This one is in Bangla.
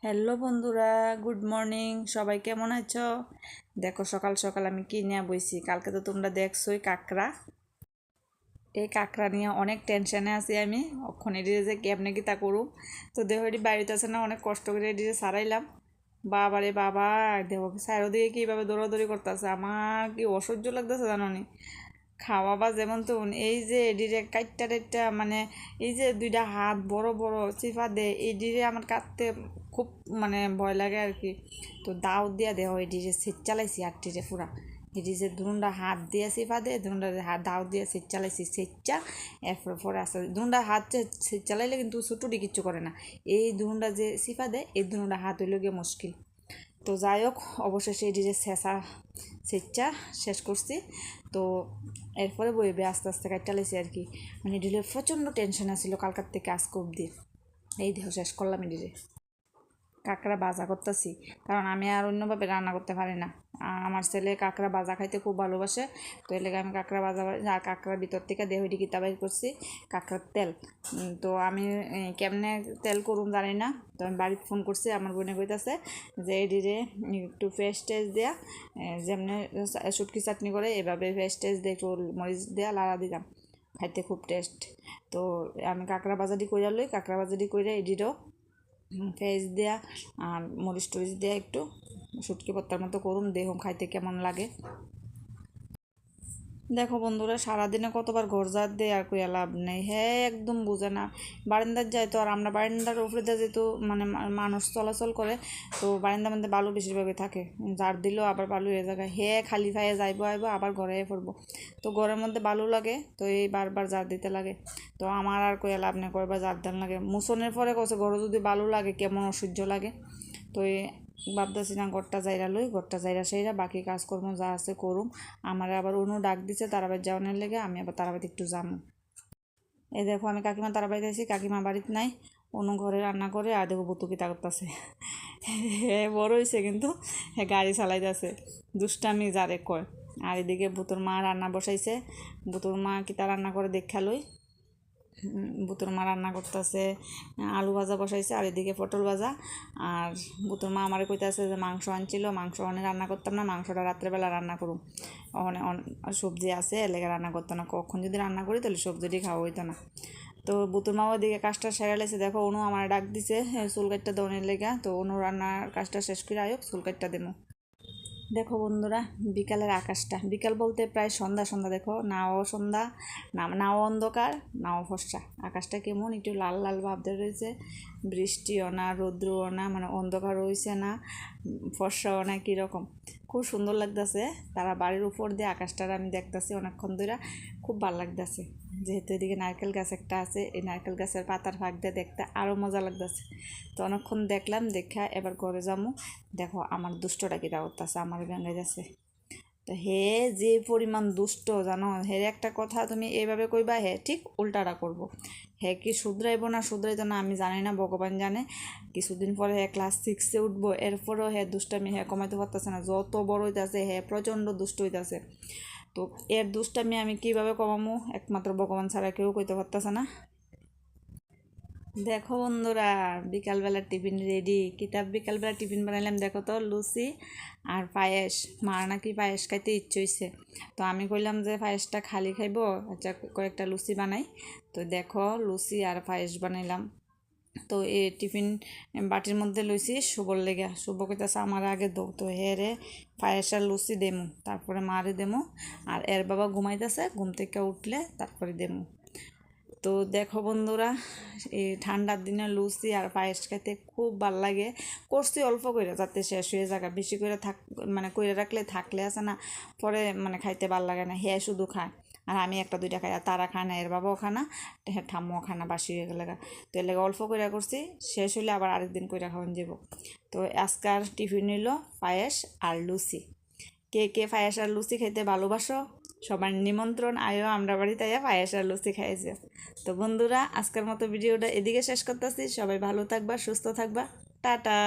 হ্যালো বন্ধুরা, গুড মর্নিং। সবাই কেমন আছো? দেখো সকাল সকাল আমি কি নিয়ে বইছি। কালকে তো তোমরা দেখছোই কাঁকড়া। এই কাঁকড়া নিয়ে অনেক টেনশনে আছি আমি। অক্ষণ এডিরে যে কেমনে কি তা করুম। তো দেহ এটি বাড়িতে আছে না, অনেক কষ্ট করে এডিরে সারাইলাম। বাবারে বাবা, দেহ সারো দিয়ে কীভাবে দৌড়াদৌড়ি করতেছে, আমার কি অসহ্য লাগতেছে জানো নি। খাওয়া বা যেমন তো এই যে এডিরে কাইটটা টাইটটা মানে এই যে দুইটা হাত বড় বড় চিফা দে এডিরে আমার কাটতে খুব মানে ভয় লাগে আর কি। তো দাও দিয়া দেহ এডিরে সেট চালাইছি আটটিরে পুরা। এটি যে দুটা হাত দিয়ে চিফা দে দুটা হাত দাও দিয়ে সেট চালাইছি সেটটা। এরপর পরে আসতে দুটা হাত সেট চালাইলে কিন্তু ছুটুটি কিচ্ছু করে না। এই দুটা যে চিফা দেয় এই দুটা হাত হইলে গিয়ে মুশকিল। তো যাই হোক, অবশেষে এটি যে শেষা সেটটা শেষ করছি। তো এরপরে বইবে আস্তে আস্তে কাটটা লাইছি আর কি। মানে এডিলে প্রচণ্ড টেনশন আসছিল কালকার থেকে আজকে অব্দি। এই দেহ শেষ করলাম এডিলে। কাঁকড়া ভাজা করতেছি, কারণ আমি আর অন্যভাবে রান্না করতে পারি না। আমার ছেলে কাঁকড়া ভাজা খাইতে খুব ভালোবাসে। তো এর লেগে আমি কাঁকড়া ভাজা আর কাঁকড়ার ভিতর থেকে দেহটি কিতা বাইর করছি কাঁকড়ার তেল। তো আমি কেমনে তেল করুম জানি না। তো আমি বাড়িতে ফোন করছি, আমার বোনে কইতাছে যে এডিরে একটু ফ্রেশ টেস্ট দেয়া, যেমনি শুটকি চাটনি করে এভাবে ফ্রেশ টেস্ট দিয়ে একটু মরিচ দেওয়া লাড়া দিলাম, খাইতে খুব টেস্ট। তো আমি কাঁকড়া ভাজাটি কইরা লই, কাঁকড়া ভাজাটি কইরা এডিরও পেঁয়াজ দেয়া আর মরিচ টরিচ দেয়া একটু শুটকি ভর্তার মতো করুন, দেখুন খাইতে কেমন লাগে। দেখো বন্ধুরা, সারাদিনে কতবার ঘর ঝাড় দেয় আর কইয়া লাভ নেই, হ্যাঁ একদম বুঝে না। বারান্দার যায় তো, আর আমরা বারান্দার উপরে দিয়ে যেহেতু মানে মানুষ চলাচল করে, তো বারান্দার মধ্যে বালু বেশিরভাগই থাকে। ঝাড় দিলেও আবার বালু হয়ে যায়, হ্যাঁ খালি ফায়ে যাইবো আইব আবার ঘরে পড়বো। তো ঘরের মধ্যে বালু লাগে, তো এই বারবার ঝাড় দিতে লাগে। তো আমার আর কইয়া লাভ নেই, কয়বার ঝাড় দেন লাগে। মুছনের পরে কছে ঘরে যদি বালু লাগে কেমন অসহ্য লাগে। তো এই ভাবতেছি না ঘরটা যাইরা লই, ঘরটা যাইরা সেইরা বাকি কাজকর্ম যা আছে করুম। আমার আবার অনু ডাক দিছে তারাবাড়ি যাওয়ানোর লেগে, আমি আবার তারাবাড়িতে একটু যাবো। এই দেখো আমি কাকিমা তারাবাড়িতে আছি, কাকিমা বাড়িতে নাই। অনু ঘরে রান্না করে, আর দেখো বুতুকিতা করতেছে। হ্যাঁ বড় হয়েছে কিন্তু হ্যাঁ গাড়ি চালাইতেছে, দুষ্টামি যারে কয়। আর এদিকে বুতুর মা রান্না বসাইছে। বুতুর মা কিতা রান্না করে দেখা লই। বুতুর মা রান্না করতেছে, আলু ভাজা বসাইছে, আর এদিকে পটল ভাজা। আর বুতুর মা আমারে কইতাছে যে মাংস আনছিল, মাংস অনেক রান্না করতাম না, মাংসটা রাত্রেবেলা রান্না করুম। অনেক সবজি আছে এলাকা রান্না করতো না, কখন যদি রান্না করি তাহলে সবজিটি খাওয়া হইতো না। তো বুতুর মা ওইদিকে কাজটা সেরে লেছে, দেখো অনু আমার ডাক দিছে চুল কাটটা দনের লেগা। তো অনু রান্নার কাজটা শেষ করে আয়োগ চুল কাটটা দেবো। দেখো বন্ধুরা, বিকালের আকাশটা, বিকাল বলতে প্রায় সন্ধ্যা সন্ধ্যা। দেখো নাও সন্ধ্যা, নাও অন্ধকার, নাও ফর্সা। আকাশটা কেমন একটু লাল লাল ভাব ধরে রয়েছে, বৃষ্টিও না রৌদ্রও না, মানে অন্ধকার রয়েছে না ফর্সাও না, কীরকম খুব সুন্দর লাগতেছে। তারা বাড়ির উপর দিয়ে আকাশটার আমি দেখতেছি অনেকক্ষণ ধরে, খুব ভালো লাগতেছে। যেহেতু এদিকে নারকেল গাছ একটা আছে, এই নারকেল গাছের পাতার ফাঁক দিয়ে দেখতে আরও মজা লাগতেছে। তো অনেকক্ষণ দেখলাম, দেখা এবার ঘরে যাবো। দেখো আমার দুষ্টটা কী করতেছে, আমার ভেঙে যাচ্ছে। তো হে যে পরিমাণ দুষ্ট জানো, হে একটা কথা তুমি এইভাবে কইবা, হে ঠিক উল্টাটা করব। হে কি শুধরাইব না শুধরাইতো না আমি জানি না, ভগবান জানে। কিছুদিন পরে হে ক্লাস 6-এ উঠবো, এরপরেও হে দুষ্টামি হে কমাইতে পারতেছে না। যত বড় হইতেছে হে প্রচণ্ড দুষ্ট হইতেছে। তো এর দুষ্টামি আমি কীভাবে কমামো, একমাত্র ভগবান ছাড়া কেউ কইতে পারতেছে না। দেখো বন্ধুরা, বিকালবেলা টিফিন রেডি। কিতাব বিকালবেলা টিফিন বানাইলাম, দেখো তো লুচি আর পায়েস। মার নাকি পায়েস খাইতে ইচ্ছে হয়েছে। তো আমি কইলাম যে পায়েসটা খালি খাইব, আচ্ছা কয়েকটা লুচি বানাই। তো দেখো লুচি আর পায়েস বানাইলাম। তো এই টিফিন বাটির মধ্যে লইছি শুভর লেগে। শুভ কইতাছে আমার আগে দৌ, তো হে রে পায়েস আর লুচি দেমু, তারপরে মারে দেমু। আর এর বাবা ঘুমাইতেছে, ঘুম থেকে উঠলে তারপরে দেমু। তো দেখো বন্ধুরা, এই ঠান্ডার দিনে লুচি আর পায়েস খাইতে খুব ভাল লাগে। করছি অল্প করে যাতে শেষ হয়ে যায়, বেশি করে মানে করে রাখলে থাকলে আছে না, পরে মানে খাইতে ভাল লাগে না। হ্যাঁ শুধু খায় আর আমি একটা দুইটা খাই, আর তারা খায় না, এর বাবাও খায় না, হ্যাঁ ঠাম্মাও খায় না, বাসি হয়ে গেলে। তো এর লেগে অল্প করে করছি, শেষ হইলে আবার আরেকদিন করে খাওয়ান যাব। তো আজকাল টিফিন হইল পায়েস আর লুচি। কে কে পায়েস আর লুচি খাইতে ভালোবাসো, সবার নিমন্ত্রণ, আয়ো আমরা বাড়িতে আয়া পায়েস আর লুচি খাইছে। তো বন্ধুরা, আজকের মতো ভিডিওটা এদিকে শেষ করতেছি। সবাই ভালো থাকবা, সুস্থ থাকবা, টাটা।